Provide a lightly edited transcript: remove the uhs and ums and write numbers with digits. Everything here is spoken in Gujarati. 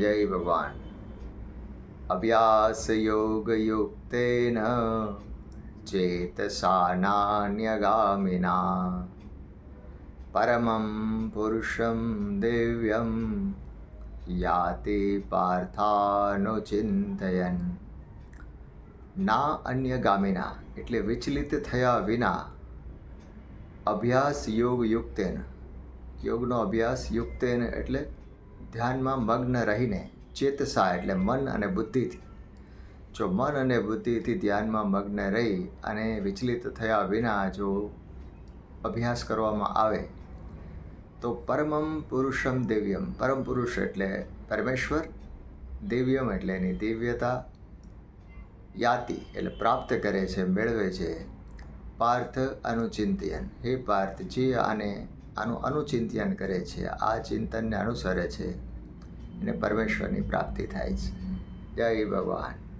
જય ભગવાન. અભ્યાસ યોગ યુક્તેન ચેતસા નાન્યગામિના પરમં પુરુષમ દિવ્યમ યાતિ પાર્થાનુચિંતયન. ના અન્યગામિના એટલે વિચલિત થયા વિના, અભ્યાસ યોગ યુક્તેન, યોગનો અભ્યાસ યુક્તેન એટલે ધ્યાનમાં મગ્ન રહીને, ચેતસા એટલે મન અને બુદ્ધિથી. જો મન અને બુદ્ધિથી ધ્યાનમાં મગ્ન રહી અને વિચલિત થયા વિના જો અભ્યાસ કરવામાં આવે તો પરમં પુરુષમ દિવ્યમ, પરમ પુરુષ એટલે પરમેશ્વર, દિવ્યમ એટલે એની દિવ્યતા, યાતિ એટલે પ્રાપ્ત કરે છે, મેળવે છે. પાર્થ અનુચિંતયન, હે પાર્થ, જે આનું અનુચિંતન કરે છે, આ ચિંતનને અનુસરે છે, એને પરમેશ્વરની પ્રાપ્તિ થાય છે. જય ભગવાન.